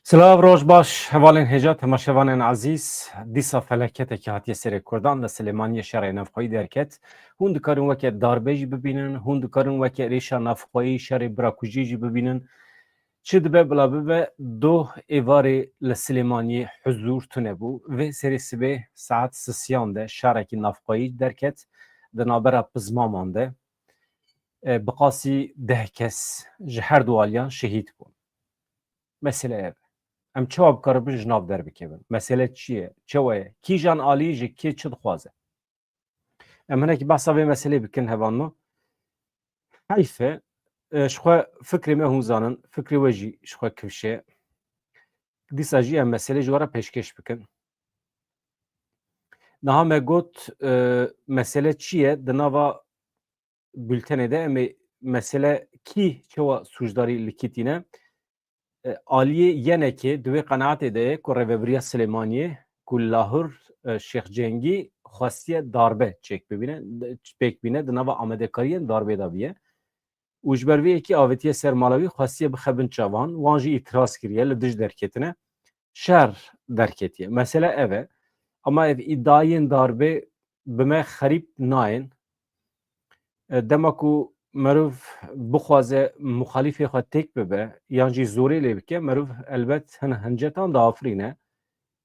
سلااو ڕۆژ باش هەواڵێن هێژە تەماشەوانên عزیز دیسا feleketeke hatiye serê Kurdan li Silêmaniyê şerê navxwayî derket hûn dikarin weke darbê jî bibînin hûn dikarin weke êrişa navxwayî şerê birakujî jî bibînin çi dibe bila bibe doh êvarê li Silêmaniyê huzûr tune bû vê serê sibê saet sisiyan de şerekî navxwayî derket di navbera Pizmaman de bi qasî 10 kes ji her du aliyan şehîd bûn. Mesele ev em çawa bikaribin ji nav derbikevin. Mesele çi ye? Çawa ye? Kîjan alî ji kê çi dixwaze? Em hinekî behsa vê meselê bikin hevanno. Heyf e ji xwe fikrê me hûn zanin, fikrê we jî ji xwe kivşe ye. Dîsa jî em meselê ji we re pêşkêş bikin. Niha me got mesele çi ye? Di nava bültenê de em ê mesele kî çawa sûcdarî li kîtîne aliyê yenekê di wê qenaetê de ye ku Rêveberiya Silêmaniyê ku Lahur Şêx Cengî xwestiye darbe çêk bibîne pêk bîne di nava amedekariyên darbê de bîye û ji ber vê yekî avêtiye ser mala wî xwestiye bixebin çavan wan jî îtiraz kiriye li dij derketine şer derketiye. Mesele ev e ama ev îddiayên darbê bi me xerîb nayên dema ku merov bixwaze muxalîfê xwe têk bibe yan jî zorê lê bike merov elbet hin hincetan diafirîne.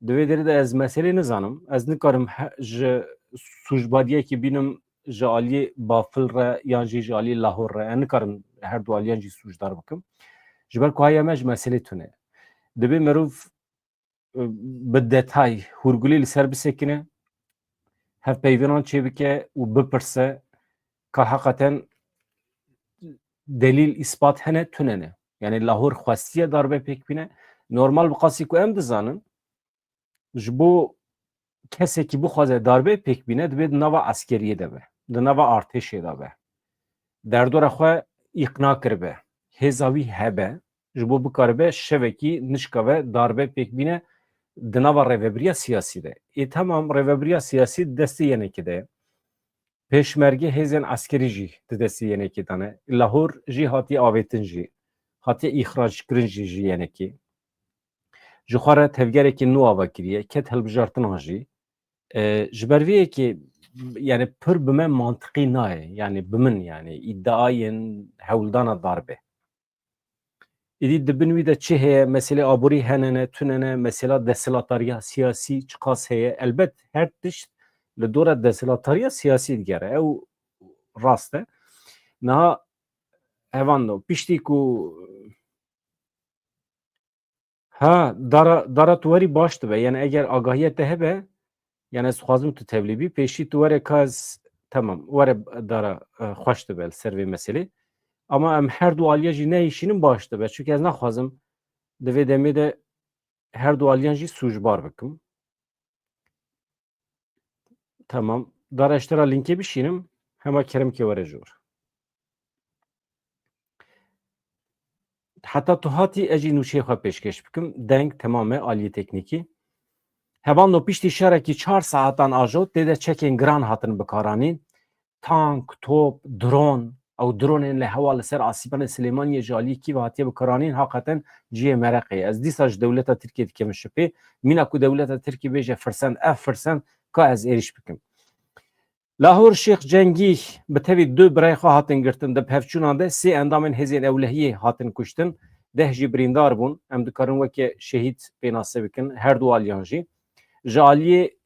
Di vê derê de ez meselê nizanim. Ez nikarim ji sûcbariyekî bînim ji aliyê Bafil re yan jî ji aliyê Lahor re. Ez nikarim her du aliyan jî sûcdar bikim. Ji ber ku heye me ji meselê tune. Divê merov bi detay hûrgulî li ser bisekine, hevpeyvînan çêbike û bipirse ka heqeten delîl îspat hene tune ne. Yani Lahor xwestiye darbe pêk bîne. Normal bi qasî ku em dizanin ji bo kesekî bixwaze darbe pêk bîne dibe di nava eskeriyê de be, di nava artêşê de be. Derdora xwe îqna kiribe. Hêza wî hebe ji bo bikaribe şevekî nişka ve darbe pêk bîne di nava rêveberiya siyasî de. Temam rêveberiya siyasî destê yenekê de ye. Pêşmerge hêzên eskerî jî di destê yenekê de ne. Lahor jî hatiye avêtin jî. Hatiye îxrackirin jî ji yenekê. Ji xwe re tevgerekî nû ava kiriye, ket hilbijartina jî. Ji ber vê yekê yani pir bi me mantiqî naye. Yani bi min yani îddiayên hewldana darbe. Êdî di bin wî de çi heye? Meselê aborî hene ne, tune ne, mesela desthilatariya siyasî çi qas heye? Elbet her tişt li dora desthilatariya siyasî digere. Ew rast e. Niha hevan piştî ku dara tu werî baş dibe. Yani eger agahiye te hebe yani ez dixwazim tu tevlîbî pêşî tu were ka ez temam were dara xweş dibe li ser vê meselê. Ama em her du aliya jî nehîşînin baş dibe. Çünkü ez naxwazim di vê demê de her du aliyan jî sûcbar bikim. Tamam. Dara eştera linkê bişînim hema keremkê were jor. Heta tu hatî ez jî nûçeyê xwe pêşkêş bikim. Deng temame aliyê teknîkî. Hevan piştî şerekî 4 saetan ajot tê de çekên giran hatin bikaranîn. Tank, top, dron ew dronên li hewa li ser asîbanê Silêmaniyê ji aliyê Kîv hatiye bikaranîn heqeten ciyê mereqê. Ez dîsa ji dewleta Tirkiye dikevim şipê. Mîna ku dewleta Tirkiye bêje firsend ev firsend ka ez êriş bikim. Lahor Şêx Cengî bi tevî du birayê xwe hatin girtin di pevçûnan de sê endamên hêzên ewlehiyê hatin kuştin. 10 jî birîndar bûn. Em dikarin weke şehîd pênase bikin her du aliyan jî. Ji aliyê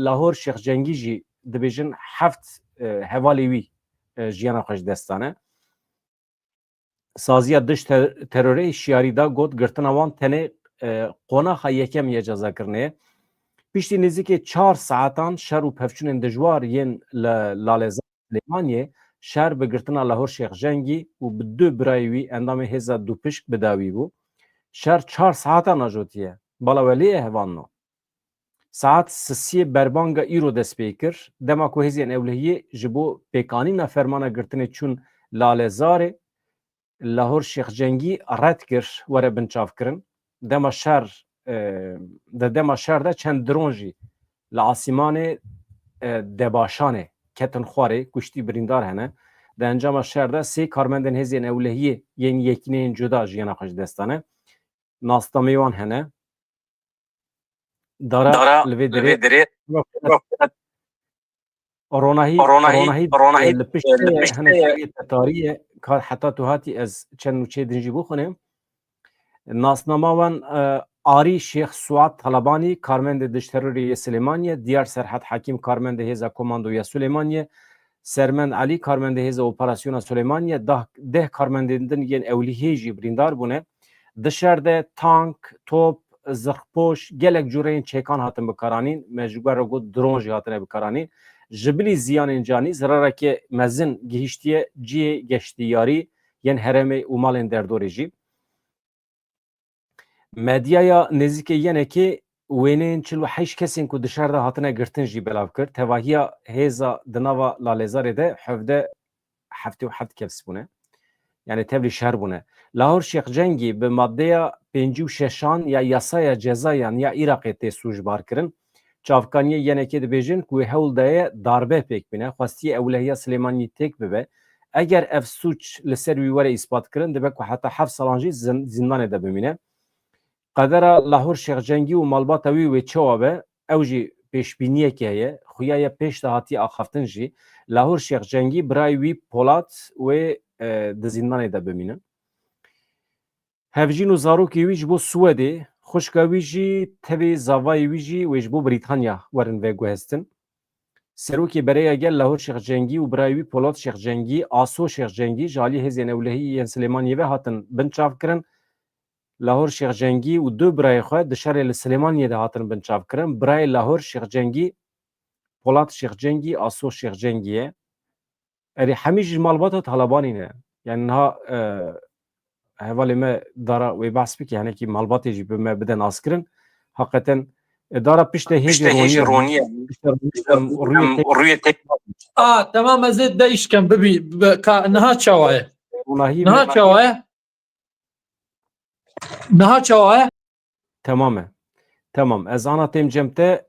Lahor Şêx Cengî jî dibêjin heft hevalê wî jiyana xwe ji destan e. Saziya diş terorê şiyarî da got girtina wan tenê qonaxa yekem ye cezakirinê ye. Piştî nêzîkî 4 saetan şer û pevçûnên dijwar yên li Lalezar Silêmaniyê şer bi girtina Lahor Şêx Cengî û bi du birayê wî endamê hêza dûpişk bidawî bû. Şer 4 saetan ajotiye. Bala we lê ye hevanno. Saet sisiyê berbanga îro dest pê kir. Dema ku hêzên ewlehiyê ji bo pêkanîna fermana girtinê çûn Lalezarê Lahor Şêx Cengî red kir were binçavkirin. Dema şer di dema şer de çend dron jî li asîmanê debaşanê ketin xwarê kuştî birîndar hene. Di encama şer de sê karmendên hêzên ewlehiyê yên yekîneyên cuda jiyana xwe ji destan e. ناسنامه وان هنه دارا لوی دری روناهی لپشته هنه سوی تتاریه که حتی تو هاتی از چند نوچه درنجی بخونیم ناسنامه وان آری شیخ سوات طلبانی کارمند دشتروری سلیمانیه دیار سرحد حکیم کارمند هیزا کماندوی سلیمانیه سرمن علی کارمند هیزا اپراسیون سلیمانیه ده کارمندین ین اولیهیجی بریندار بونه دشرده تانک توپ زخپوش gelek جورین چیکان هاتن بکارانین مجبور رو گود درون جی هاتن بکارانین جبلی زیان انجانی زراره که مزن گهشتیه جی گشتیاری ین هرم اومالن دردوری جی مدیایا نزدیک یعنی که وینین چلو حیش کسین که دشارده هاتنه گرتن جی بلاو کرد تواهیا هیزا دناوا لالزاره ده هفته و حد کفس بونه yani tevli şer bune. Lahor Şeyh Cengi bi maddeya 56 ya yasaya cezayan ya Irak'e te suçbar kirin. Çavkaniye yeneke dibêjin ku hewl daye darbe pêk bine. Xwestiye ewlehiya Silêmaniyê tek bibe. Eger ev suç li ser wî were îspat kirin dibe ku heta 7 salan jî zindanê de bimîne. Qedera Lahor Şeyh Cengî û malbata wî wê çawa be ew jî pêşbîniyekê heye. Xuya ye pêş de hatiye axaftin jî. Lahor Şeyh Cengî birayê wî Polat wê di zindanê de bimînin. Hevjîn û zarokê wî ji bo Swêdê, xuşka wî jî tevê zavayê wî jî wê ji bo Brîtanya werin veguhestin. Serokê Bereya Gel Lahor Şeyh Cengî û birayê wî Polat Şeyh Cengî, Aso Şeyh Cengî ji alî hêzên ewlehî yên Silêmaniyê ve hatin binçavkirin. Lahor Şeyh Cengî û du birayê xwe di şerê li Silêmaniyê de hatin binçavkirin. Birayê Lahor Şeyh Cengî, Polat Şeyh Cengî, Aso Şeyh Cengî ye. Erê hemî ji malbata Talebanî ne. Yani niha hevalê me dara wê behs bike henekî malbatê jî bi me bidin askirin. Hakikaten dara pişte hêjî ronîye rûyê tek tamam ez ê değişken bibî niha çawa ye niha çawa ye niha çawa ye Tamam ez ana têm cem te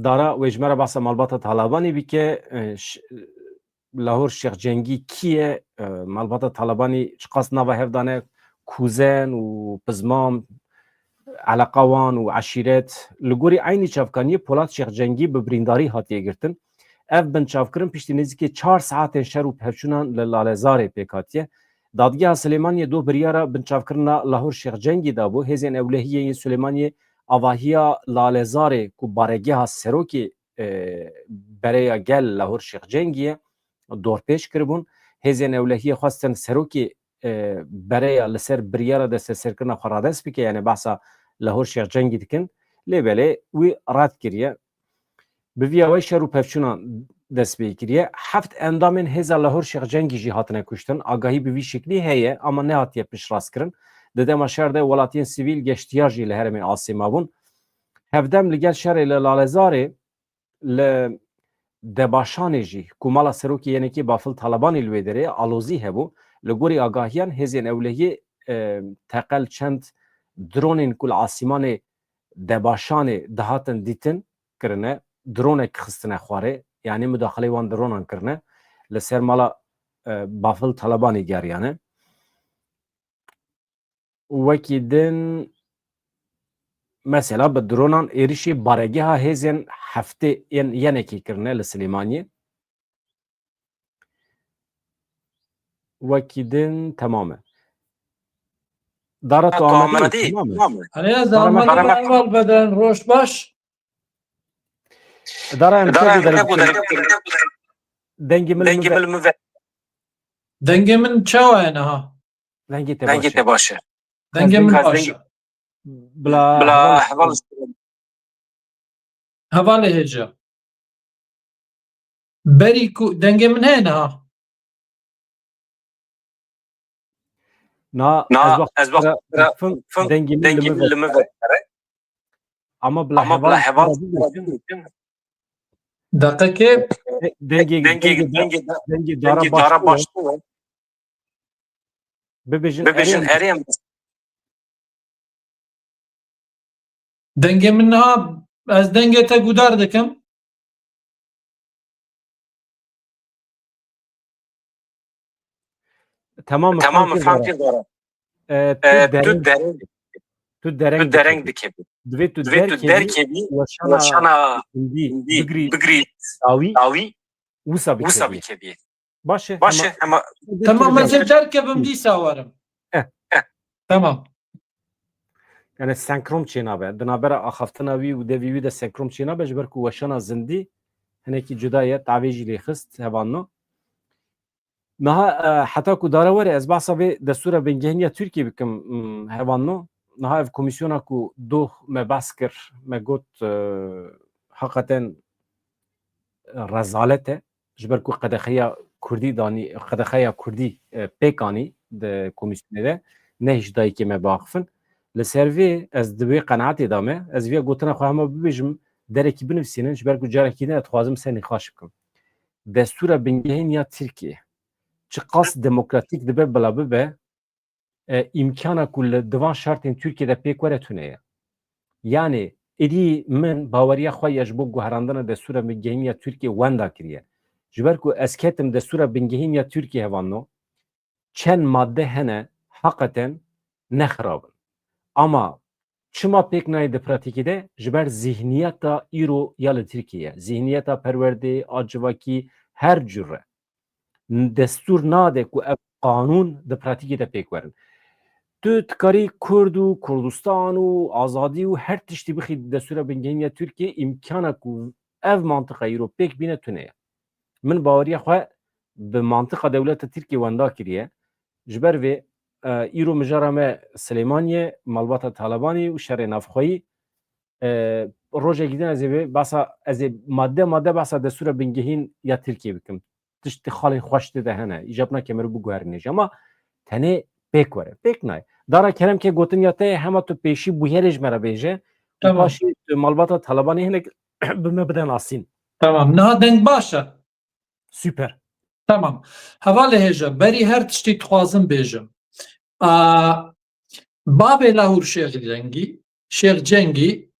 dara wê ji me re behsa malbata Talebanî bike Lahor Şeyh Cengî kî ye malbata Talebanî çi qas nava hev dane kuzen û pizmam eleqa wan û eşîret li gorî aynî çavkaniyê Polat Şeyh Cengî bi birîndarî hatiye girtin. Ev binçavkirin piştî nêzîkî 4 saetên şer û pevçûnan li Lalezarê pêk hatiye. Dadgeha Silêmaniyê do biryara binçavkirina Lahor Şeyh Cengî dabû. Hêzên ewlehiyê yên Silêmaniyê avahiya Lalezarê ku baregeha serokê Bereya Gel Lahor Şeyh Cengî ye dorpêş kiribûn. Hêzên ewlehiyê xwestin serokê bereya li ser biryara desteserkirina xwe radest bike yani behsa Lahor Şeyh Cengî dikin lêbelê wî rad kiriye. Bi vîya wê şer û pevçûnan dest pê kiriye. Heft endamên hêza Lahor Şeyh Cengî jî hatine kuştin. Agahî bi vî şeklî heye ama nehatiye piştrast Di dema şer de welatiyên sivîl geştiyar jî li herêmê asê mabûn. Hevdem li gel şerê li Lalezarê li debaşanê jî ku mala serokê yenekî bafil Talebanî li wê derê alozî hebû. Li gorî agahiyan hêzên ewlehiyê teqel çend dronên ku li asîmanê debaşanê dihatin dîtin kirine dronek xistine xwarê yani müdaxilê wan dronan kirine li ser mala bafil Talebanî geriyane. Wekî din mesela bi dronan êrişî baregeha hêzên heftê yenekî kirine li Silêmaniyê. Wekî din temam e. Dara tu Amedî Hani damat eval beden roş baş. Dara em dengê min Dengê min çawa ye niha? dengê te baş e. Dengê min baş e. Bila Hevalê hêja. Berî ku dengê min heye niha? Na ez dengê min li me ve ama bila heval Deqekê dengê dara baş bibêjin herêm dengê min niha ez dengê te gudar dikim. Tamam famkir dara. Tu Tu dereng dikebî. Divê tu derkevî weşana hindî bigrî dawî wisa bikevî. Baş e hema Tamam ez derkevim dîsa warim. Tamam. Yani senkrom çênabe. Di navbera axaftina wî û devî wî de senkrom çênabe ji ber ku weşana zindî hinekî cuda ye tavê jî lê xist hevanno. Niha heta ku dare were ez behsa vê destûra bingehîniya Tirkiye bikim hevanno. Niha ev komîsyona ku doh me behs kir me got heqeten rezalet e ji ber ku qedexeya Kurdî danî qedexeya Kurdî pêk anî di komîsyonê de ne hîç dayîkê me biaxivin. Li ser vê ez di wê qenaetê de me ez vê gotina xwe hema bibêjim derekî binivîsînin ji ber ku carekî ne dixwazim senê xweş bikim. Destûra bingehîniya Tirkiye çi qas demokratîk dibe bila bibe îmkana ku li divan şertên Tirkiyeyê de pêk were tune ye. Yani êdî min baweriya xwe ye ji bo guherandina destûra bingehîniya Tirkiye wenda kiriye. Ji ber ku ez ketim destûra bingehîniya Tirkiye hevanno çend madde hene heqeten nexirabin. Ama çima pêk nayê di pratikî de ji ber zihniyeta îro ya li Tirkiye, zihniyeta perwerdê, a civakî her cure. Destûr nade ku ev qanûn di pratikî de pêk werin. Tu tikarî Kurd û Kurdistan û azadî û her tiştî bixî destûra bingehîniya Tirkiye îmkana ku ev mantıqa îro pêk bîne tune ye. Min baweriya xwe bi mantıqa dewleta Tirkiye wenda kiriye. Ji ber vê îro mijara me Silêmaniyê, malbata Talebanî û şerê navxweyî rojekî din ez ê behsa ez ê madde behsa destûra bingehîn ya Tirkiye bikim. Tiştî xalên xweş de hene. Îjab nake me biguherîne jî ama tenê pêk were. Pêk nayê. Dara keremkê gotin ya te hema tu pêşî bûyerê ji me re bêje û paşî malbata Talebanî hinek bi me bide nasîn. Tamam. Niha deng baş e. Süper. Tamam. Hevalê hêje berî her tiştî dixwazim bêjim. Bavê Lahûr Şêx Cengî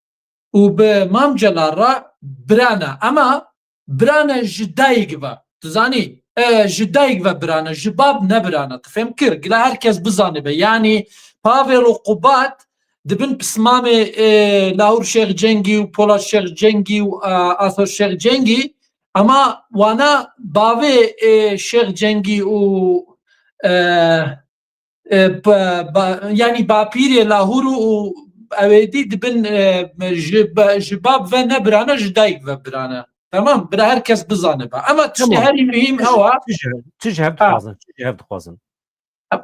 û bi Mam Celal re birane ama birane ji dayîk ve. Tu zanî ji dayîk ve birane ji bab ne birane. Tu fêm kir gila herkes bizane be. Yani Pavel û Qubat dibin pismamê Lahûr Şêx Cengî û Polat Şêx Cengî û Athor Şêx Cengî ama wana bavê Şêx Cengî û yani bapîrê Lahûr û evêdî dibin ji bab ve ne birane ji dayîk ve birane. Tamam, bir herkes bizane be. Ama tiştî herî mühim hewa Çi ji hev dixwazin.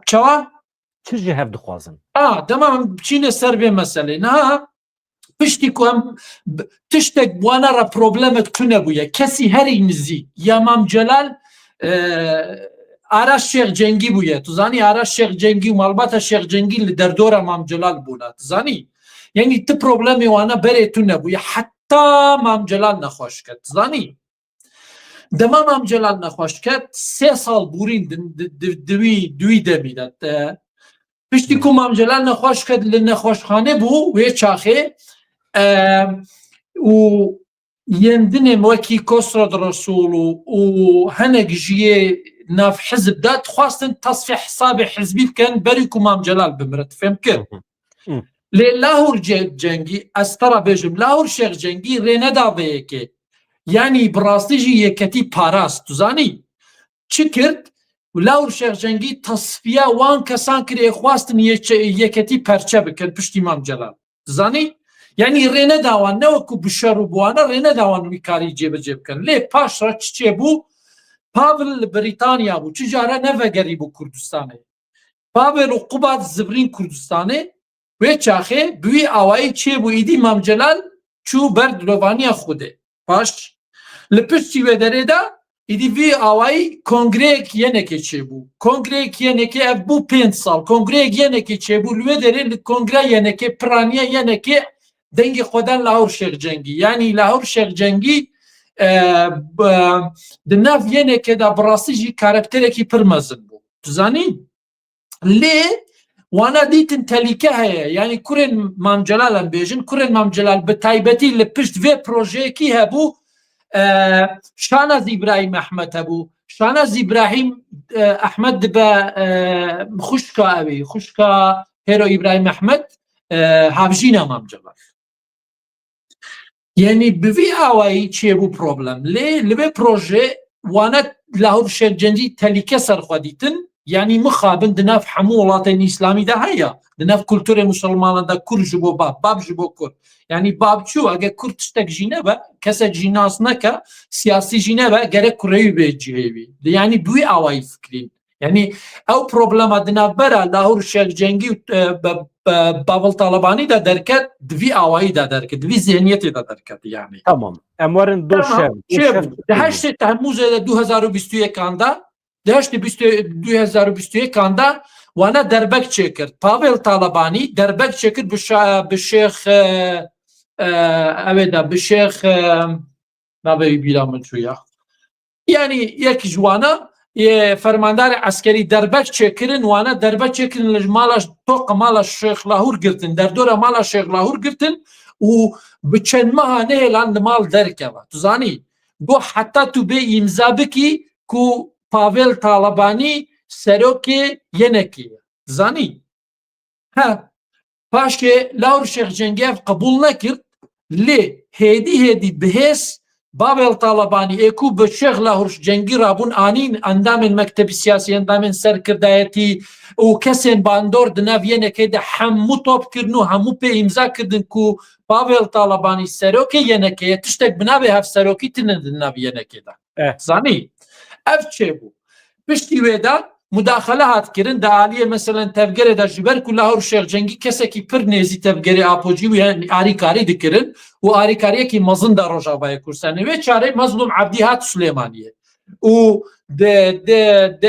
Çawa? Çi ji hev dixwazin. Tamam, çîne ser vê meselê. Niha piştî ku em tiştek wana re problemek tune bûye. Kesî herî nizîk ya Mam Celal Araş Şêx Cengî bûye. Tu zanî Araş Şêx Cengî û malbata Şêx Cengî li derdora Mam Celal bûne. Tu zanî? Yani ti problemê wana berê tune bûye. Heta Mam Celal nexweş ket. Tu zanî? Dema Mam Celal nexweş ket 3 sal bûrîn di wî demî de. Piştî ku Mam Celal nexweş ket li nexweşxane bû wê çaxê û yên dinên wekî Kosrad Resul û hinek jiyê nav hizb de dixwastin tasfî hesabê hizbî bikin berî ku Mam Celal bimire. Tu fêm kir? Lê Lahûr Cengî ez te re bêjim Lahûr Şêx Cengî rê neda vê yekê. Yani bi rastî jî yeketî parast. Tu zanî? Çi kir? Lahûr Şêx Cengî tasfiya wan kesan kir ê xwastin yeketî perçe bikin piştî Mam Celal. Tu zanî? Yani rê neda wan ne wekû bi şer û buwana rê neda wan wî karî cêbicê bikin. Lê paş re çi çêbû? Pavel li Britanya bû. Çi care ne vegerî bû Kurdistanê. Pavel û Qubat zibrîn Kurdistanê wê çaxê bi wî awayî çêbû îdî Mam Celal çû ber dilovaniya Xwedê. Baş. Li piştî wê derê de îdî vî awayî kongreyek yenekê çêbû. Kongreyek yenekê ev bû 5 sal. Kongreyek yenekê çêbû li wê derê li kongre yenekê piraniya yenekê dengê xweden Lahûr Şêx Cengî. Yani Lahûr Şêx Cengî di nav yenekê de bi rastî jî karakterekî pir mezin bû. Tu zanî? Lê wana dîtin telîke heye. Yani kurên Mam Celal em bêjin, kurên Mam Celal bi taybetî li pişt vê projeyekî hebû Şanaz İbrahim Ehmed hebû. Şanaz İbrahim Ehmed dibe xuşka evî, xuşka Hêro İbrahim Ehmed هاوژینە مام جەلال یعنی بڤی ئاوایی چێبوو پرۆبلەم لەبێ پرۆژێ وانە لاهور شێرجەنجی تەلیکە سەرخوادیتن یعنی مخابن دناف هەموو وڵاتانی ئیسلامیدا هەیە دناف کولتورە موسڵمانەدا کورد ji بۆ باب ji بۆ کورد یعنی باب چوو ئەگە کورد شتێک ژی نەبە کەسێک ژی ناس نەکە سیاسی ژی نەبە گەرە کوڕەوی بێ جێوی یعنی دوی ئاوایی فکرین یعنی ئەو پرۆبلەمە دنابەرە لاهور شێرجەنگی بابڵ تاالبانیدا دەرکەت دوی ئاواییدا دەرکرد دوی زیێنیەتێدا دەرکەت یعنی Tamam. Em warin do şev. هەشتێ تەموزە 2021دا دەهشتی 2021دا وانە دەربەک چێکرد پاڤێل تاالبانی دەربەک چێکرد بشێخ ئەوێدا بشێخ نابێوی بیرا من چوویە یعنی یەکی جوانە فەرمانداری عسکەری دەربەک چێکردن وانە دەربەک چێکردن لە ماڵە تۆقە ماڵە شێخ لاهور گرتن دەردۆرە ماڵە شێخ لاهور گرتن و بچەند مەها نەهێلان لە ماڵ دەرکەوە توزانی بۆ حتا تو بێ ئیمزا بکی کو پاڤێل تاالبانی سەرۆکێ یەنەکێ زانی ها پاشکێ لاور شێخجەنگیاف قبول نەکرد لێ هێدی بهێز بابێل تاالبانی ئێکو بە شێخ لاهور جەنگی رابوون ئانین ئەندامێن مەکتەبی سیاسی ئەندامێن سەرکردایەتی و کەسێن باندۆر دناو یەنەکەیدا هەموو تۆپکردن و هەموو پێ ئیمزاکردن کو پاڤێل تاالبانی سەرۆکە یەنەکەیە تشتێک بنابێ هەف سەرۆکی تنە دناو یەنەکێدا زانی ئەف چێ بوو پشتی وێدا مداخله هاتکردن دا عالیە مەسەلەن تەفگەرێدا ji ber ku لاهور شێخجەنگی کەسێکی پر نێزی تەفگەری ئاپۆجی و ئاریکاری دکردن و ئاریکاریەکی مەزندا ڕۆژاوای کوردستان وێ چارەی مەزلوم عەبدی هات سولێمانیە و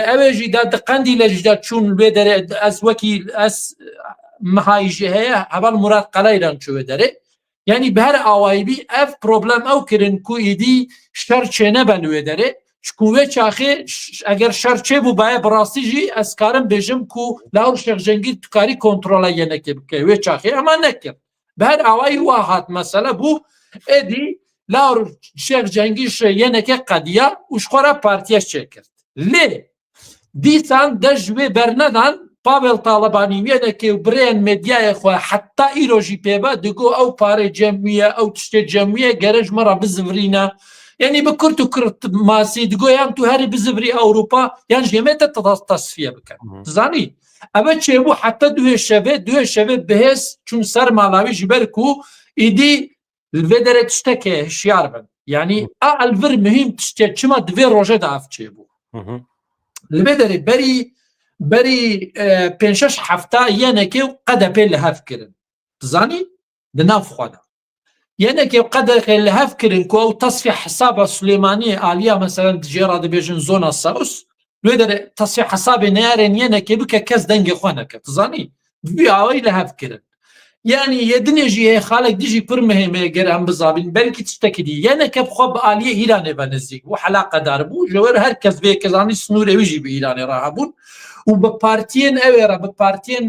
ئەوێژی دا قەندی لەژدا چوون لێ دەرێ ئەس وەکی ئەس مەهایژی هەیە هەبال مراد قەلایران چوێ دەرێ یعنی بەر ئاوایبی ئەف پرۆبلەم ئەو کردن کو ئیدی شەر چێنە بە لێ دەرێ شکوێ چاخێ ئەگەر شەرچێ بوو باە بڕاستیژی ئەسکارم بێژم و لاور شێخجەنگی توکاری کۆنتترۆلە یەنەکە بکە وێ چاخێ ئەمە نەکرد بەر ئاوایی وا هات مەسەلە بوو ئێدی لاور شێخجەنگیش یەنەکە قەدیە وشخۆرە پارتیەش چێ کرد لێ دیسان دەژوێ بەرنەدان پاڤێل تاالبانی وێنەکە و برێن مدیایە خۆ حتا ئیرۆژی پێبە دگۆ ئەو پارەی جەمیە ئەو تشتێ جەمیە گەرەژ مەڕە بزڤرینە یعنی بە کورت و کرد ماسی دگۆیان تو هەری بزبری ئەوروپا یان ژێمێتە تەسفیە بکەن زانی ئەمە چێبوو حتا دوێ شەوێ بەهێز چون سەر ماڵاوی ji ber ku ئیدی لێ دەرێ تشتێکێ هشیار بن یعنی ئەلڤر مهم تشتێ چما divê ڕۆژەدا ئەف چێبوو لێ دەرێ بەری 5-6 هەفتا یەنێکێ و قەدە پێ لە هەفکردن زانی لەناو خوادا یەنێکێ قەدەخێ لە هەفکردن کو ئەو تەسفی حسابە سولێمانی ئالیا مەسەلەن دژێرا دەبێژن زۆنە سەوس لێ دەرێ تەسفی حسابێ نەیارێن یەنێکێ بکە کەس دەنگی خۆ نەکە زانی ئاوای لە هەفکردن یعنی یەدنێژی هەیە خاڵێک دژی پر مهمەیە گەر ئەم بزابین بەلکی تشتێکی دی یەنێکە بخۆ بە ئالیە ئیرانێ بە نزیک و حەلاقەدار بوو ژەوەر هەر کەس بێ کەزانی سنوورێویژی بە ئیرانێ ڕاهەبوون و بە پارتیên ئەوێرە بە پارتیên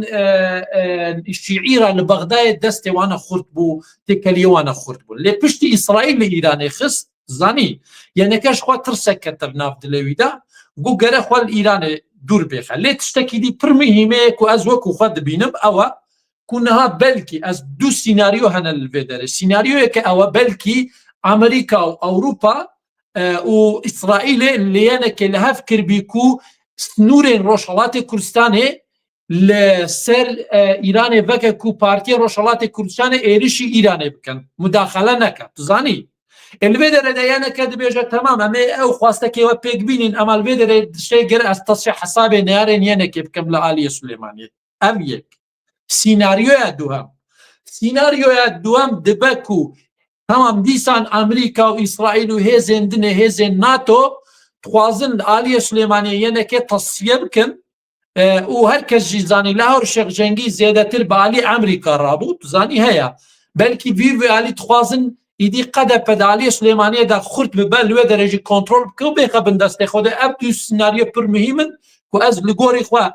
شیعیرە لە بەغدایە دەستێوانە خورد بوو تێکەلیێوانە خورد بوو لێ پشتی ئیسرائیل لە ئیرانێ خست زانی یەنەکەش خوا ترسەکەتە ناو دلەویدا بوو گەرە خوال ئیرانێ دوور بێخە لێ تشتێکی دی پر مهمەیە و ئەز وەکو خوا دبینم ئەوە کوونەها بەلکی ئەس دوو سیناریۆ هەنە لێ دەرێ سیناریۆیەکە ئەوە بەلکی ئەمریکا و ئەوروپا و ئیسرائیلێ لێیانەکە لە هەف کردبی و سنوورên ڕۆژهەڵاتی کوردستانê li ser îranê veke ku Partiya Rojhilatê Kurdistanê êrişî îranê bikin mudaxele neke tu zanî li vê derê de yaneke dibêje temam em ê ew xwastekê we pêk bînin em li vê derê şê gir ez tasfî hesabê neyarên yenekê bikim li Aliyê Sulêmaniyê ev yek sînaryoya duhem dibe ku tamam dîsan Amerîka û İsraîl û hêzên dinê hêzên NATO dixwazin li Aliyê Sulêmaniyê yenekê tasfiye bikin û herkes jî zanî Lawer Şexcengî zêdetir bi alî Emerîka rabû tu zanî heye belkî vî alî dixwazin îdî qede pe di Aliyê Sulêmaniyê de xurt bibe li wê derê jî kontrol bike û bêxebin destê xwe de ev du senaryo pir muhîm in ku ez li gorî xwe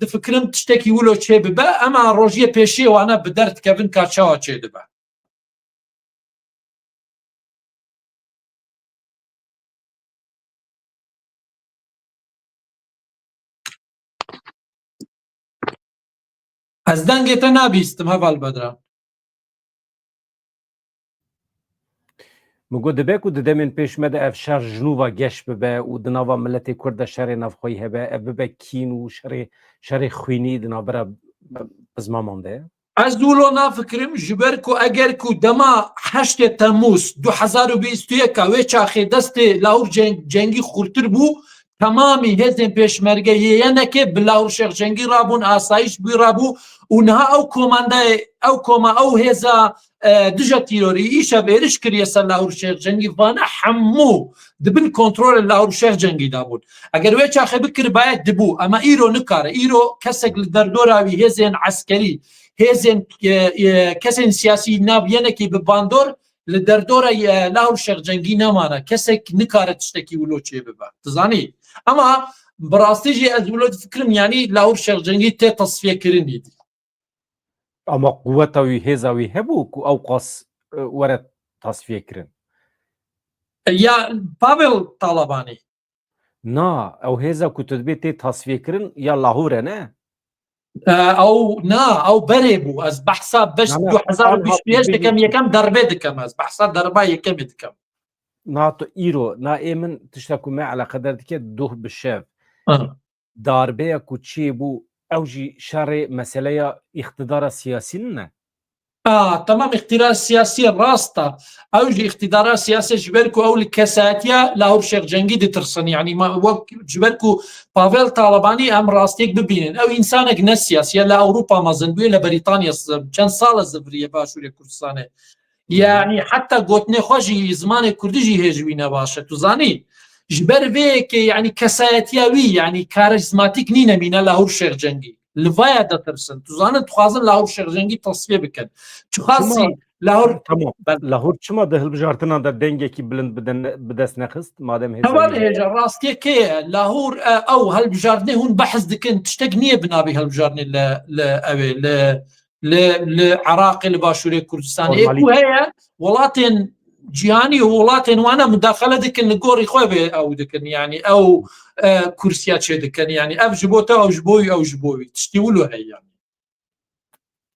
difikirim tiştekî wilo çê bibe ema rojiyê pêşiyê wane bi derdikevin ka çawa çê dibe. ئەس دەنگێتە نابیستم هەڤال بەدران مگو دبه کو ددمین پیش مده اف شر جنوبا گش ببه و دناوا ملت کرد شر نفخوی هبه اف ببه کین و شر خوینی دنابرا بزما مانده ئەس دووڵۆ نافکرم ji ber ku eger ku dema 8 Temmûz 2021 wê çaxê destê Lawur cengî xurtir bû temamî hêzên pêşmerge yêyenekê bi Lawur Şexcengî rabûn asayiş bû rabû û niha ew komandayê ew koma ew hêza dija tîrorî îşev êriş kiriye ser Lawur Şexcengî vane hemû dibin kontrolê Lawur Şexcengî dabûn eger wê çaxê bikir bayet dibû ama îro nikare îro kesek li derdora wî hêzên eskerî hêzên kesên siyasî navyenekî bi bandor li derdora Lawur Şexcengî nemane kesek nikare tiştekî wilo çê bibe dizanî ama bi rastî jî ez wilo difikirim yanî Lawur Şexcengî tê tasfiyekirinî ama kuvveta wî hêza wî hebû ku ew qas were tasfiye kirin ya Pavel Talabanî na ew hêza ku tu dibê tê tasfiye kirin ya Lahûr e ne ew na ew berê bû ez behsa beş 2025 dikem yekem derbê dikem ez behsa derba yekemê dikem na tu îro na ê min tişta ku me eleqedar dike duh bi şev darbeya ku çê bû ew jî şerê meseleya îxtidara siyasî ne tamam iktidar siyasî rasta ew jî iktidara siyasî ji ber ku ew li kesatiya Lawur Şexcengî ditirsin yanî ji ber ku Pavel Talabanî em rastiyek bibînin ew însanek ne siyasî li Ewropa mezin bûye li Brîtanya çend sal zivriye Başûrê Kurdistanê yanî heta gotinê xwe jî zimanê Kurdî jî hêj wî ne baş e tu zanî ji ber vê yanî kesayetiya wî yanî karizmatîk nîne mîne Lawur Şexcengî li vaya ditirsin tu zanin dixwazin Lawur Şexcengî tasfiye bikin çi xasî Lawur Lahûr çima di hilbijartina de dengekî bilind bi dest nexist madem heval hêja rastiyekê Lahûr ew helbijartinê hûn behs dikin tiştek niye binavî helbijartinê li ew li Iraqê li Başûrê Kurdistanê ku heye welatên cîhanî û welatên wan müdaxele dikin li gorî xwe vê ew dikin yanî ew kursiya çê dikin yanî ev ji bo te ew ji bo wî ew ji bo wî tiştî wilo heye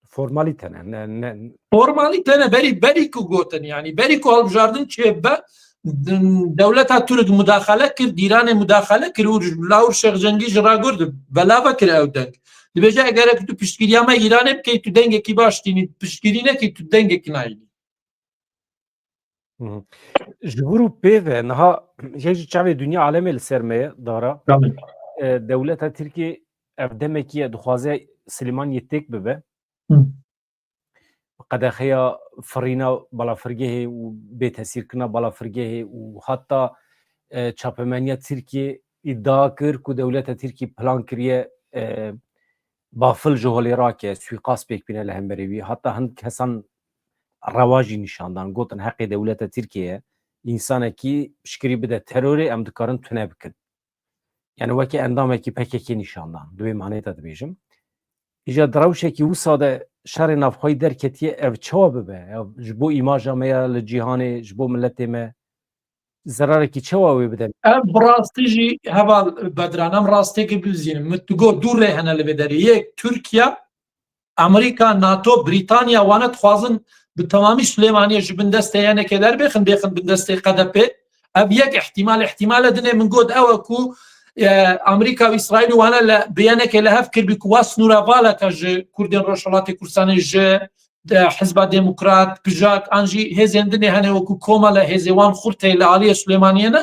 formalîte ne formalîte ne berî ku gotin yanî berî ku hilbijartin çêbe dewleta Türk müdaxele kir dîranê müdaxele kir û Lawur Şexcengî ji ragor belava kir ew deng dibêje egerek tu piştgiriya me Îranê bikey tu dengekî baş tînî piştgirî nekî tu dengekî nayînî ji wir û pêve niha yek ji çavê dunya alemê li ser me ye dara dewleta Tirkiye ev demekî ye dixwaze Silêmaniyê têk bibe qedexeya firîna balafirgehê û bêtesîrkirina balafirgehê û heta çapemeniya Tirkiye îdia kir ku dewleta Tirkiye plan kiriye bafil ji holê rake suîqas pêk bîne li hemberî wî heta hin kesan rewajî nîşandan gotin heqê dewleta Tirkiye însanekî piştgirî bide terorê em dikarin tune bikin yani wekî endamekî PKK nîşandan divê manê te dibêjim îja rewşekî wisa de şerê navxwayî derketiye ev çawa bibe ji bo îmaja me ya li cîhanê ji bo milletê me zerarekî çawa wê bide ev bi rastî jî heval bedran em rastiyekî bizînin min tu got dû rê hene li vê derê yek Tirkiye Amerîka NATO Brîtanya wane dixwazin bi temamî Silêmaniyê ji bin destê yenekê derbêxin bêxin bin destê QDP ev yek ihtimale dinê min got ew e ku Amerîka û İsraîlî wane bi yenekê li hev kirbî ku wa snûra valeka ji Kurdên Rojhilatê Kurdistanê ji Hizba Demokrat Pijak an jî hêzên dinê hene wekû koma li hêzê wan xurtê li aliyê Silêmaniyê ne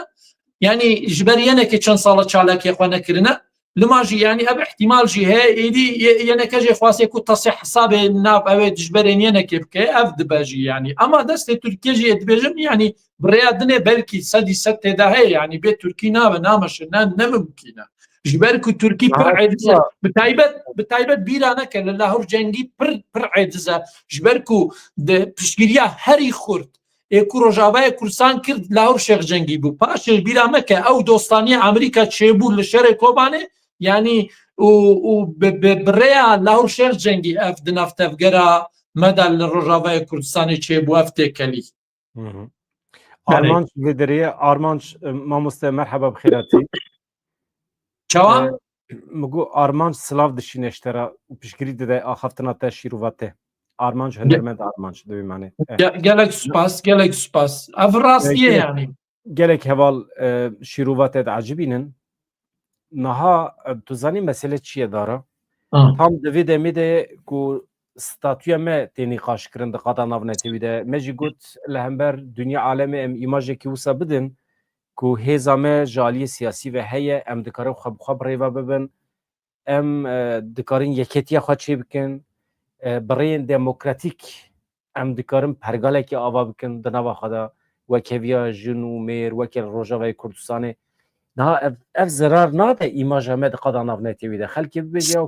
yanî ji ber yenekê çend sala çalakê xwe nekirine lima jî yanî ev ihtimal jî heye êdî yeneke jê xwasiye ku tasih hesabê nav ew ji berên yenekê bike ev dibe jî yanî ama destê Tirkiye jî dibêjim yanî bi rêya dinê belkî sedî sed têda heye yanî bê Tirkî nabe nameşe ne mimkîne ji ber ku Tirkî pir êdiz e bi taybet bîra neke li Lawur Cengî pir êdiz e ji ber ku di piştgiriya herî xurt ê ku Rojavayê Kurdistan kir Lawur Şexcengî bû paşê bîra meke ew dostaniya Amerîka çêbû li şerê Kobanê yanî û bi rêya Lawur Şexcengî ev di nav tevgera me de li Rojavayê Kurdistanê çêbû ev têkelî Armanc vê derê Armanc mamoste merheba bi xêratî çawa مگو آرمانج سلاو دشینشترا و پشگیری داده آخفتنا تا شیروواته آرمانج هنرمند آرمانج دوی معنی gelek spas ev rastiye yani gelek heval şiruvatet acibinin naha tu zanî mesele çi ye dara tam divê demê de ku statûya me tê nîqaşkirin di qada navnetewî de me jî got li hember dunya alemê em îmajekî wisa bidin ku hêza me ji aliyê siyasî ve heye em dikarin xwe bi xwe bi rêve bibin em dikarin yeketiya xwe çê bikin bi rêyên demokratîk em dikarin pergalekî ava bikin di nava xwe de wekeviya jin û mêr wekî Rojavayê Kurdistanê niha ev zirar nade îmaja me di qada navnetewî de xelkê bibêje ya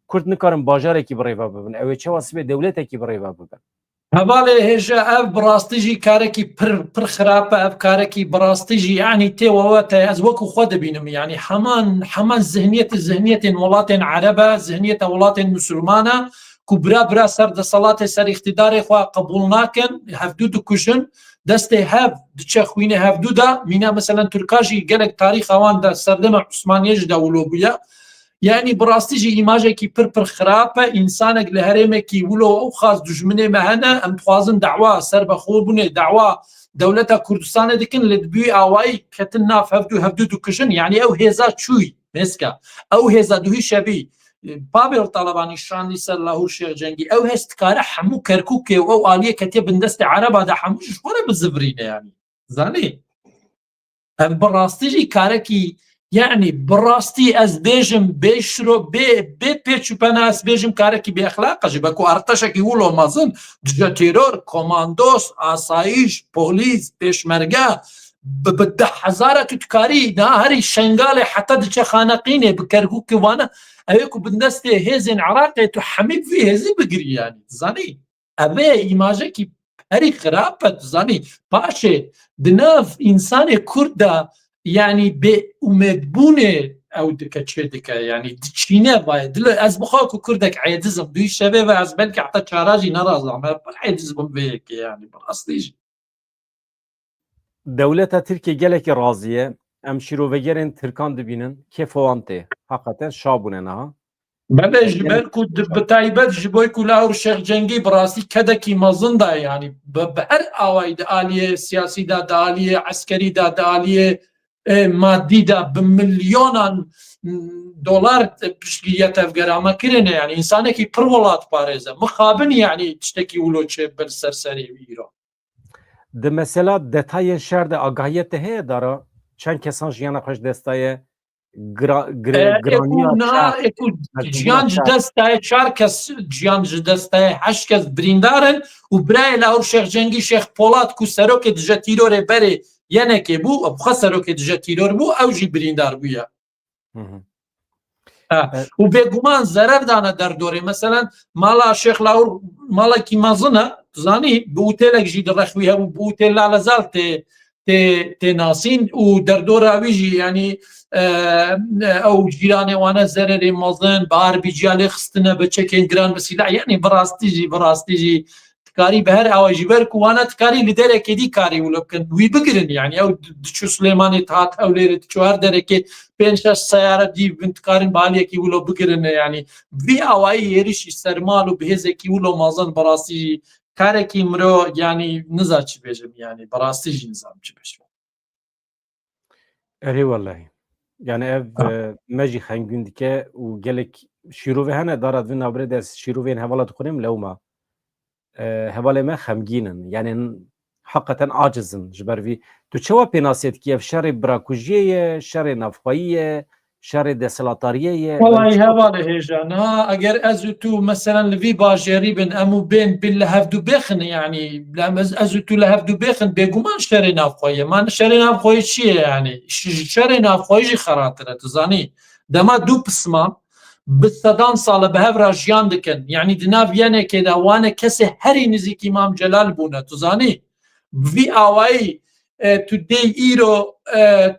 Kurd nikarin bajarekî bi rêve bibin ew ê çawa sibê dewletekî bi rêve bibin hevalê hêja ev bi rastî jî karekî pir xirab e ev karekî bi rastî jî yanî tê wewete ez wekû xwe dibînim yanî heman zihniyetên welatên Ereb e zihniyeta welatên Müslûman e ku bira ser desalatê ser îxtîdarê xwe qebûl nakin hevdû dikuşin destê hev diçe xwînê hevdû da mîna mesela Tirka jî gelek tarîxa wan de serdema Osmaniyê ji dewlo bûye yani bi rastî jî îmajekî pir xirab e însanek li herêmekî wilo ew xas dijminê me hene em dixwazin dawa serbexwebûnê dawa dewleta Kurdistanê dikin li dibûyî awayî ketin nav hevdû dikuşin yani ew hêza çûyî mêska ew hêza duhî şevî Pavel Talebanî şandî ser Lahûr Şêx Cengî ew hêz dikare hemû Kerkûkê ew aliyê ketiye bin destê Ereba de hemû ji xwe re bizivirîne yani zanî em bi rastî jî karekî yani bi rastî ez bêjim bê pêçûpena ez bêjim karekî bêexlaq jî ku artêşekî wilo mezin dije teror komandos asayîş polîs pêşmerge bi 10,000 tukarî da herî şengalê heta diçe xaneqînê bi Kerkûkê wane ew ku bin destê hêzên Iraqê tu hemî vî hêzî bigirî yani zanî ev ê îmajekî herî xirab e zanî paşê di nav însanê Kurd de yani bê umêdbûnê ew dike çê dike yani diçîne vaye dilo ez bixwe ku Kurdek êdizim duî şevê ve ez belkî heta çara jî nerazam pir êdizim vê yekê yani bi rastî jî Dewleta Tirkiye gelekî razî ye em şîrovegerên Tirkan dibînin kêfa wan tê heqeten şabûne niha belê ji ber ku bi taybet ji bo ku Lahûr Şêx Cengî bi rastî kedekî mezin da yani bi her awayî di aliyê siyasî de di aliyê eskerî de di aliyê madî de bi milyonan dolar piştgiriya tevgerama kirine yani însanekî pir welat parêze mixabin yani tiştekî wilo çê bil ser serê wî îro di mesela detayên şer de agahiyet de heye dara çend kesan jiyana xwe ji destaye jiyan ji destayê 4 kes jiyan ji destayê 8 kes birîndarin û birayê Lahûr Şêx Cengî Şêx Polat ku serokê dije tîrorê berê yenekê bû xwe serokê dije tîror bû ew jî birîndar bûye û bêguman zerer dane derdorê mesela mala Şêx Lahûr malekî mezin e zanî bi ûtelek jî di rexwî hebû bi ûtêl Lalezal tê nasîn û derdora wî jî yani ew cîranê wan e zererê mezin bi harbîciya lê xistine bi çekên giran bi sîlah yani bi rastî jî tikarî bi her awa jî ber ku wana tikarî li derekê dî karî wilo bikin wî bigirin yani ew diçû Silêmanê hat ew lêrê diçû her derekê 5-6 seyare dîv bin tikarîn bi aliyekî wilo bigirin yani vî awayî êrişî sermal û bi hêzekî wilo mezin bi rastî jî karekî mirov yani niza çi bêjim yani bi rastî jî nizam çi bêjim erê wellahî yani ev me jî xengûn dike û gelek şîrovê hene dara divê navberê de şîrovên hevala dixwînim lewma hevalê me xemgînin yani heqeten acizin ji ber vî tu çawa pênasiyê dikî ev şerê birakujiyê ye şerê navxwayî ye şerê desilatariyê ye Vallahi hevalê hêja niha eger ez û tu mesela li vî bajarî bin em û bên bil li hevdû bêxin yani ez û tu li hevdû bêxin bêguman şerê navxwayî ye man şerê navxwayî çi ye yani şerê navxwayî jî xeratir e tu zanî dema du pisman bi sedan sal bi hev re jiyan dikin yani di nav yenekê de wane kesê herî nizîkî Mam Celal bûne tu zanî vî awayî tu dê îro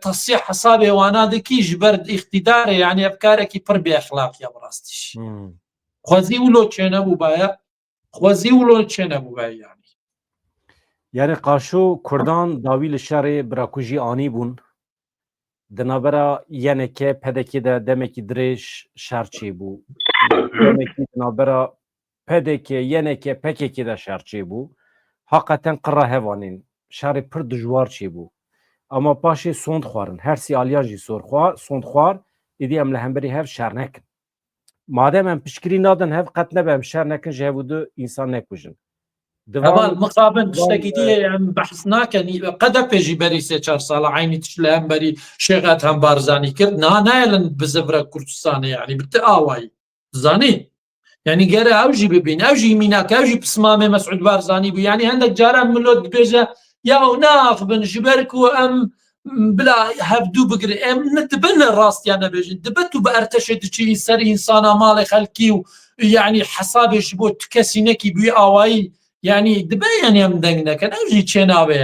tasî hesabê wana dikî ji ber îxtîdarê yani ev karekî pir bêexlaq ya bi rastî jî xwezî wilo çê nebû baye xwezî wilo çê nebû baye yani yani qaşo Kurdan dawî li şerê birakujî anî bûn دنابرا yeneke pedekê de demekî dirêj şer çêbû. Demekî dinabera pedekê yeneke pekekê de şer çêbû. Hakikaten qira hevanên şerê pir dijwar çêbû. Ama paşê sond xwarin. Her sî aliya jî sond xwar êdî em li hemberî hev şer nekin. Madem em piştgirî nadin hev qet nebe em şer nekin ji hev û du însan nekujin. هەمان مقابن شتێکی دیە یان بەحس ناکەنی قەدە پێشی بەری 3-4 ساڵە عینی تش لە هەمبەری شێغات هەم بارزانی کرد نایەن بزەڤرە کوردستانە یعنی بتە ئاوایی زانی یعنی گەرە ئەوژی ببین ئەوژی میناکە ئەوژی پسمامێ مەسعود بارزانی بوو یعنی هەندێک جاران ملۆت بێژە یا و ناخ بن ji ber ku em bila hevdû bigire em nedibin rastiyan nebêjin dibe tu bi erteşê diçî ser însana malê xelkî û yani hesabê ji bo tu kesî nekî bûyî awayî yani dibe yani em deng nekin ew jî çênabe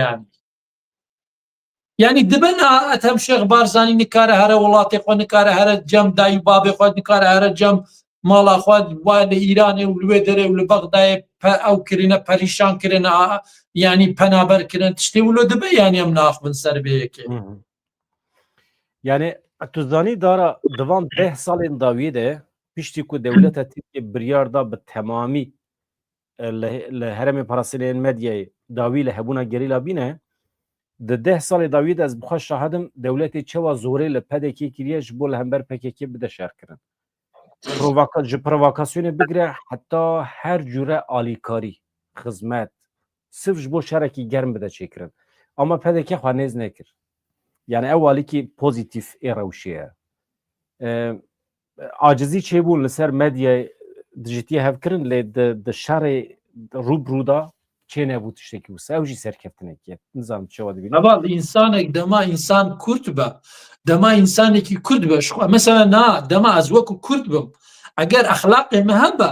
yani dibe na etem Şêx Barzanî nikare here welatê xwe nikare here cem dayî babê xwe nikare here cem mala xwe waye li Îranê û li wê derê û li Bexdayê ew kirine perîşan kirine yani penaber kirin tiştê wilo dibe yani em naxibin ser bê yekê. Yani tu zanî dara divan 10 salên dawiyê de piştî ku dewleta Tirkiye biryar da bi temamî li herêmê parastileyên medyayê dawî li hebûna gerîla bîne di 10 salê dawiyê de ez bixwe şahidim dewletê çawa zorê li pedekê kiriye ji bo li hember PKK bide şerkirin. Ji provokasyonê bigire heta her cure alîkarî, xizmet sirf ji bo şerekî germ bide çêkirin. Ama PKK xwe nêz nekir. Yani ew alîkî pozîtîf ê rewşê ye. Acizî çêbûn li ser medyayê dijîtiye hevkirin lê di şerê rûbrû da çê nebû tiştekî wisa ew jî serkeftinekî ye. Nizanim çawa dibînin. Heval insanek dema insan Kurd be dema insanekî Kurd be mesela na dema ez wekû Kurd bim eger exlaqê me hebe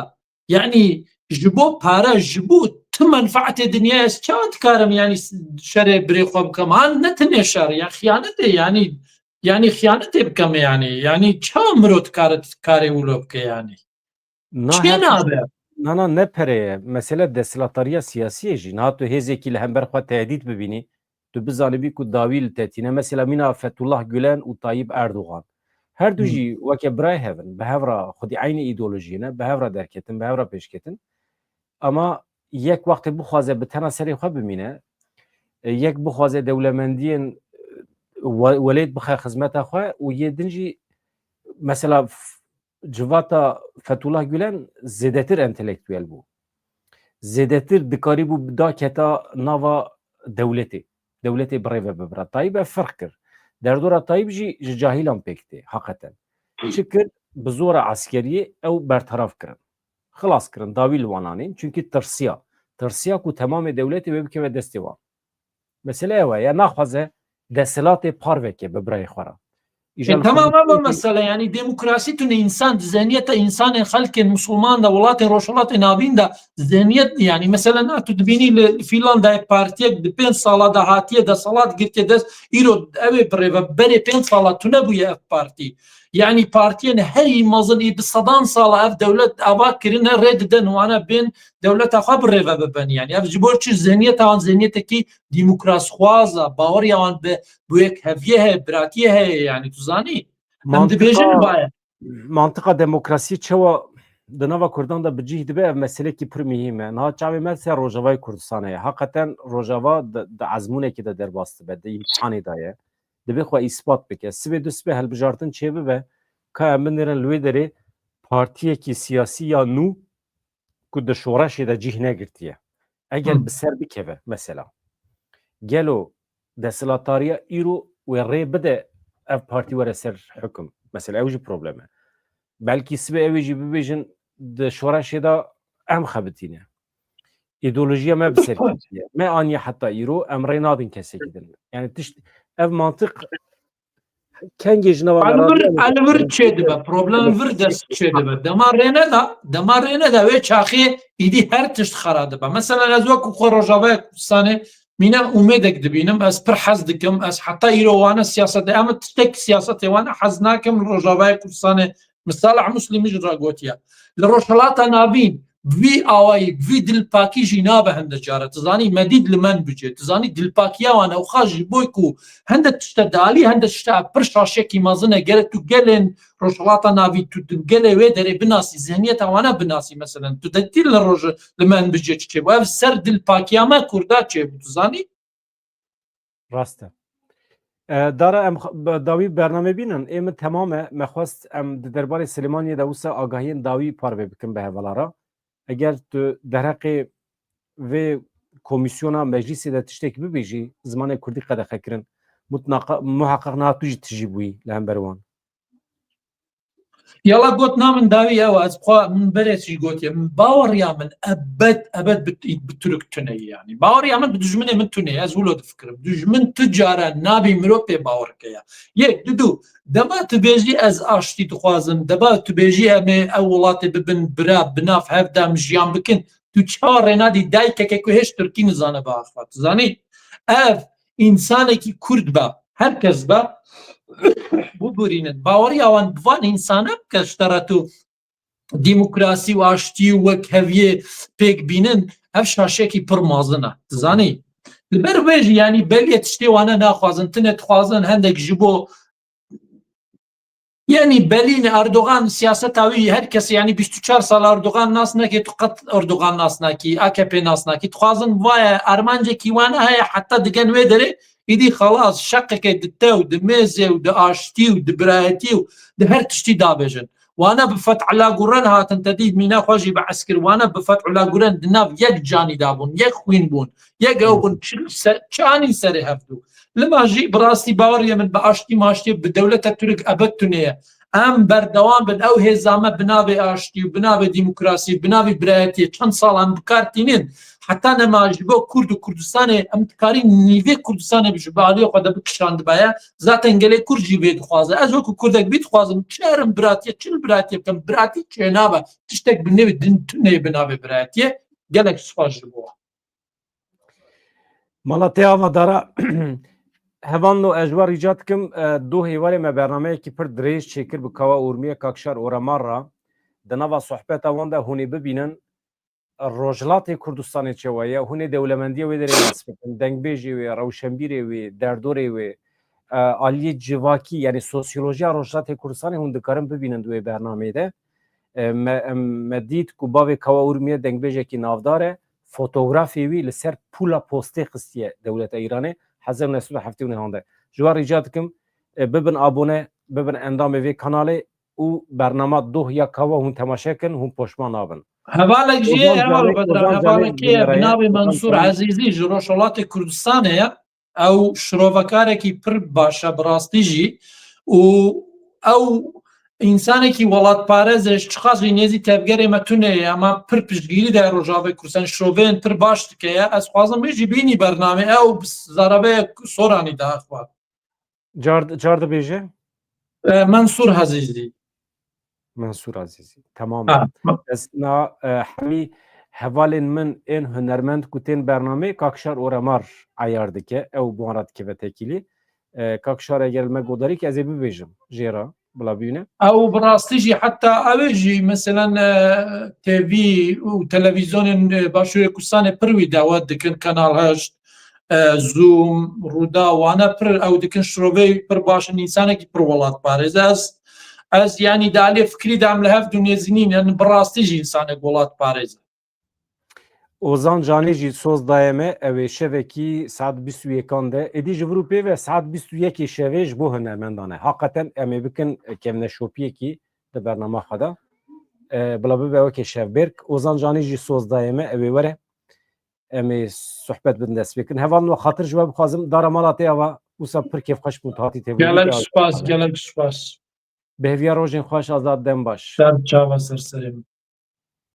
yani ji bo pare ji bo tu menfaetê dinyayê ez çawa dikarim yani şerê birê xwe bikim han ne tenê şer ya xıyanetê yani xıyanetê bikim yani çawa mirov dikare karê wilo bike yani çê nabe Na ne pereye mesele desthilatariya siyasî jî niha tu hêzekî li hember xwe tehdît bibînî tu bizanibî ku dawî li te tîne mesela mîna Fethullah Gülen û Tayyip Erdoğan her du jî weke birayê hevin bi hevra xwedî aynî îdeolojiyê ne bi hevra derketin bi hevra pêşketin ama yek wextê bixwaze bi tena serê xwe bimîne yek bixwaze dewlemendiyên welêt bixe xizmeta xwe û yê din jî mesela civata Fethullah Gülen zêdetir entelektüel bû. Zêdetir dikarî bû da keta nava dewletê. Dewletê birêve bibira. Tayyip ev firq kir. Derdora Tayyip jî ji cahîlan pêk tê heqeten. Çi kir bi zora askeriyê ew bertaraf kirin. Xilas kirin dawî li wan anîn çünkü tirsiya. Tirsiya ku temamê dewletê wê bikeve destê wan. Mesele ew e ya naxwaze desthilatê par veke bi birayê xwe re. Tamam ama mesela yani demokrasi tune insan zihniyete insanın halkın Müslüman da velatin roşalatın nabin da zihniyet yani mesela ne tu dibini filan da partiye de 5 sala da hatiye da salat girke de iro eve preve bere 5 sala tune bu ya parti yani partiye her imazın bir sadan sala ev devlet ava kirine reddeden wana ben devlet akab reve ben yani ev jiborçi zihniyet an zihniyeteki demokrasi xwaza bawer yawan be bu ek heviye bratiye yani tuzani mantıqa demokrasiye çawa di nava Kurdan da bicih dibe ev meselekî pir mühim e. Niha çavê me ser Rojavayê Kurdistanê ye. Hakikaten Rojava di ezmûnekê de derbas dibe, di îmtihanê da ye. Dibe xwe îspat bike. Sibê du sibê helbijartin çê bibe ka em binêrin li wê derê partiyekî siyasî ya nû ku di şoreşê de cih negirtiye. Eger bi ser bikeve mesela. Gelo desthilatariya îro wê rê bide ev partî were ser hukm. Mesela ew jî problem e. Belkî sibê ew jî bibêjin di şoreşê da em xebitîne. İdeolojiya me bi serketiye. Me aniye heta îro em rê nadin kesekî din. Yani tişt ev mantık kengê ji nava alvir çê dibe problem vir dest çê dibe dema rêne da wê çaxiyê îdî her tişt xera dibe. Mesela ez wekû xwe Rojavayê Kurdistanê mîne umêdek dibînim ez pir hez dikim ez heta îro wane siyasetê em tiştek siyasetê wan hez nakim Rojavayê Kurdistanê misala Muslîmî ji ra gotiye li rojhilata navîn وی ئاوایی وی دلپاکیژی نابە هەندە جارە تزانی مەدید لە من بجێت تزانی دلپاکیاوانە و خاژی بۆیک و هەندە تشتە دالی هەندە شتا پر شاشێکی مەزنە گەرە تو گەلێن ڕۆژهڵاتە ناوی تو گەلێ وێ دەرێ بناسی زیهنیەت ئەوانە بناسی مەسەلەن تو دەتی لە ڕۆژ لە من بجێت چێ بۆ ئەو سەر دلپاکیامە کووردا چێ بوو تزانی ڕاستە دارە ئەم داوی بەرنامە بینن ئێمە تەمامە مەخواست ئەم دەربارەی سلێمانیە دەوسە ئاگاهیان داوی پارێ بکەم بە هەڤەڵارە ئەگەر تو دەرەقێ vê komisyona meclisê de tiştekî bibêjî zimanê Kurdî qedexekirin muheqeq nehatu jî tijî bûyî li hember wan. Yala got namin dawî ew ez xwe min berêsî gotiye min baweriya min ebed bi Türk tune yani baweriya min bi dijminê min tune ez wilo difikirim dijmin tu care nabî mirov pê bawerkeya yek du dema tu bêjî ez aştî dixwazim deba tu bêjî em ê ew welatê bibin bira binav hevdem jiyan bikin tu çarê nadî daykeke ku hêj Tirkî nizane biaxvat zanî ev însanekî Kurd be herkes be bûrînin baweriya wan bi van însanek keştera tu dîmokrasî û aştî û wek heviyê pêk bînin ev şaşekî pir mazin e zanî li ber wê jî yanî belê tiştê wane naxwazin tune dixwazin hendek ji bo yani belîn Erdogan siyaseta wî herkes yani 24 sal Erdogan nas neke tu qet Erdogan nas nakî AKP nas nakî dixwazin vaye ermancekî wane heye heta digen wê derê îdî xelas şeqeke di tew di mêzê û di aştî û di birayetî û di her tiştî dabêjin wane bi Fethullah Gulen hatin tedî mîna xwe jî bi eskir wane bi Fethullah Gulen di nav yek canî dabûn yek xwîn bûn yek ew bûn çanî serê hevdû lima jî bi rastî baweriya min bi aştî maştî bi dewleta Türk ebed tuneye em berdewam bin ew hêzame bi navê aştî û bi navê dîmokrasî bi navê birayetî çend salan bikartînin heta nema ji bo Kurd û Kurdistanê em dikarî nîvê Kurdistanê ji bi aliyê xwe de bikişandibaye zaten gelê Kurd jî vê dixwaze ez wekû Kurdek bî dixwazim çêrim biratiye çil biratiye bikim biratî çê nabe tiştek bi nêvê din tuneyê bi navê biratiye gelek spas ji bo Malatya Avadara hevan no ejwar rica dikim du hêvalê me bernameyekî pir dirêj çêkir bi kawa Urmiye Kakşar Oramar ra di nava sohbeta wan de hûn ê bibînin Rojhilatê Kurdistanê çawa ye hûn ê dewlemendiya wê derê nas bikin dengbêjê wê rewşenbîrê wê derdorê wê aliyê civakî yani sosyolojiya Rojhilatê Kurdistanê hûn dikarin bibînin di wê bernameyê de me dît ku bavê kawa Urmiye dengbêjekî navdar e fotografê wî li ser pûla postê xistiye dewleta Îranê hezar nesû heftê nihande ji wan rica dikim bibin abone bibin endamê vê kanalê û bernama doh ya kawa hûn temaşekin hûn poşman nabin hevalek jî heval bedran hevalekê bi navê Mansûr Ezîzî ji Rojhilatê Kurdistanê ye ew şirovekarekî pir baş e bi rastî jî û ew însanekî welatparêz e çiqas jî nêzî tevgerê me tune ye ama pir piştgirî de Rojavê Kurdistan şoveyên pir baş dike ye ez xwazim wê jî bînî bernamê ew zarabeyek soranî daha xwar car dibêje Mansûr Ezîzî Mansûr Ezîzî tamam ez na hemî hevalên min ên hunermend ku tên bernamê Kakşar Oramar eyar dike ew bi wan re dikeve tekîlî Kakşar eger me godarî ez ê bibêjim jêra bila bîne ew bi rastî jî heta ew ê jî meselen TV û televizyonên Başûrê Kurdistanê pir wî dawet dikin Kanal Heşt Zoom Rûda wane pir ew dikin şirovê pir başin însanekî pir welatparêz ez yanî di aliyê fikrî de em li hev nêzînîn yani bi rastî jî însanek welatparêz e Ozan Canî jî soz daye me ew ê şevekî saet 21 de êdî ji vir û pê ve saet 21 şevê ji bo hunermendan e heqeten em ê bikin kevneşopiyekî di bernama xwe de bila bibe wekê şevbêrk Ozan Canî jî soz daye me ew ê were em ê sohbet bin dest bikin hevan ve xatir ji we bixwazim dara Malatya wa wisa pir kêfxweş bû hatî tevlî gelek spas gelek spas bêhviya rojên xweş azad dem baş der çava serserê